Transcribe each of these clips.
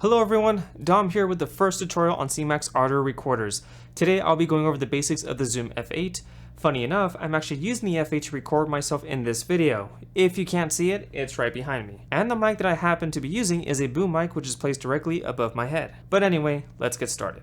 Hello everyone, Dom here with the first tutorial on CMAC's audio recorders. Today I'll be going over the basics of the Zoom F8. Funny enough, I'm actually using the F8 to record myself in this video. If you can't see it, it's right behind me. And the mic that I happen to be using is a boom mic which is placed directly above my head. But anyway, let's get started.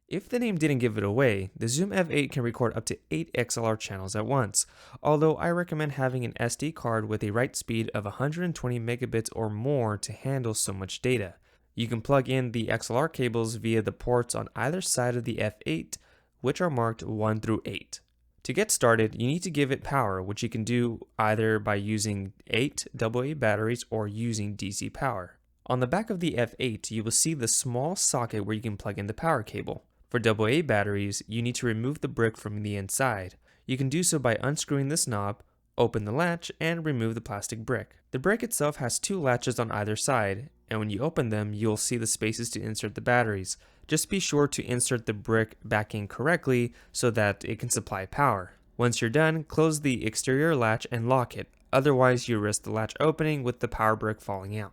If the name didn't give it away, the Zoom F8 can record up to 8 XLR channels at once, although I recommend having an SD card with a write speed of 120 megabits or more to handle so much data. You can plug in the XLR cables via the ports on either side of the F8, which are marked 1 through 8. To get started, you need to give it power, which you can do either by using 8 AA batteries or using DC power. On the back of the F8, you will see the small socket where you can plug in the power cable. For AA batteries, you need to remove the brick from the inside. You can do so by unscrewing this knob, open the latch, and remove the plastic brick. The brick itself has 2 latches on either side, and when you open them, you'll see the spaces to insert the batteries. Just be sure to insert the brick back in correctly so that it can supply power. Once you're done, close the exterior latch and lock it, otherwise you risk the latch opening with the power brick falling out.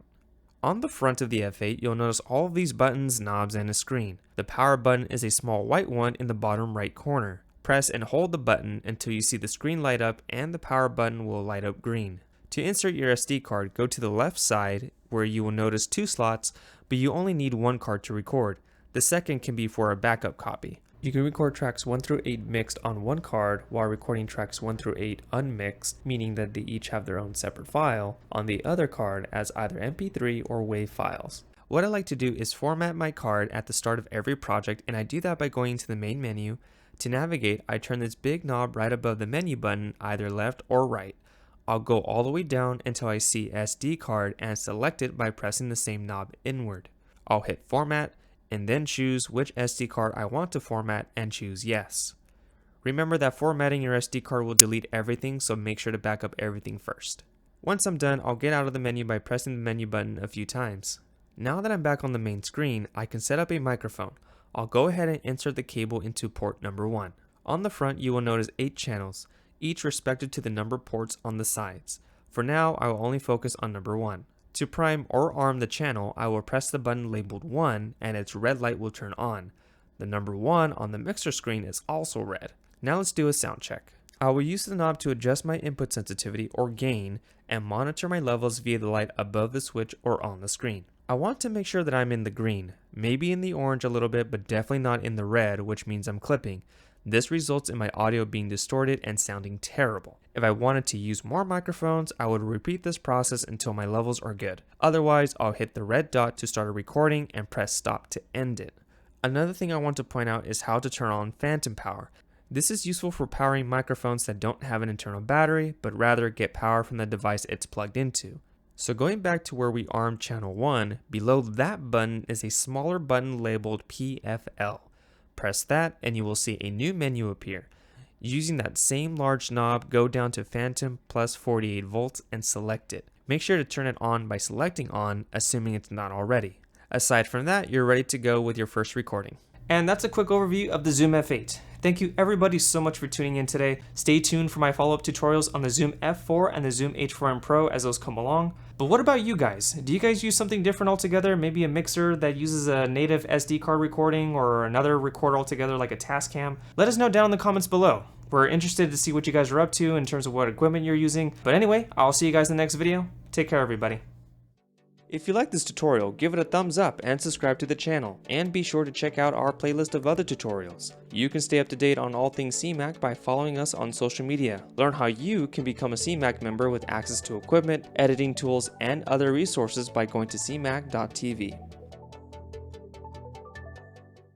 On the front of the F8, you'll notice all of these buttons, knobs, and a screen. The power button is a small white one in the bottom right corner. Press and hold the button until you see the screen light up and the power button will light up green. To insert your SD card, go to the left side where you will notice 2 slots, but you only need 1 card to record. The second can be for a backup copy. You can record tracks 1 through 8 mixed on 1 card while recording tracks 1 through 8 unmixed, meaning that they each have their own separate file, on the other card as either MP3 or WAV files. What I like to do is format my card at the start of every project, and I do that by going to the main menu. To navigate, I turn this big knob right above the menu button, either left or right. I'll go all the way down until I see SD card and select it by pressing the same knob inward. I'll hit format, and then choose which SD card I want to format and choose yes. Remember that formatting your SD card will delete everything, so make sure to back up everything first. Once I'm done, I'll get out of the menu by pressing the menu button a few times. Now that I'm back on the main screen, I can set up a microphone. I'll go ahead and insert the cable into port number 1. On the front, you will notice 8 channels, each respective to the number ports on the sides. For now, I will only focus on number 1. To prime or arm the channel, I will press the button labeled 1 and its red light will turn on. The number 1 on the mixer screen is also red. Now let's do a sound check. I will use the knob to adjust my input sensitivity or gain and monitor my levels via the light above the switch or on the screen. I want to make sure that I'm in the green, maybe in the orange a little bit, but definitely not in the red, which means I'm clipping. This results in my audio being distorted and sounding terrible. If I wanted to use more microphones, I would repeat this process until my levels are good. Otherwise, I'll hit the red dot to start a recording and press stop to end it. Another thing I want to point out is how to turn on phantom power. This is useful for powering microphones that don't have an internal battery, but rather get power from the device it's plugged into. So going back to where we armed channel 1, below that button is a smaller button labeled PFL. Press that and you will see a new menu appear. Using that same large knob, go down to Phantom plus 48 volts and select it. Make sure to turn it on by selecting on, assuming it's not already. Aside from that, you're ready to go with your first recording. And that's a quick overview of the Zoom F8. Thank you everybody so much for tuning in today. Stay tuned for my follow-up tutorials on the Zoom F4 and the Zoom H4n Pro as those come along. But what about you guys? Do you guys use something different altogether? Maybe a mixer that uses a native SD card recording or another recorder altogether like a Tascam? Let us know down in the comments below. We're interested to see what you guys are up to in terms of what equipment you're using. But anyway, I'll see you guys in the next video. Take care everybody. If you like this tutorial, give it a thumbs up and subscribe to the channel, and be sure to check out our playlist of other tutorials. You can stay up to date on all things CMAC by following us on social media. Learn how you can become a CMAC member with access to equipment, editing tools, and other resources by going to cmac.tv.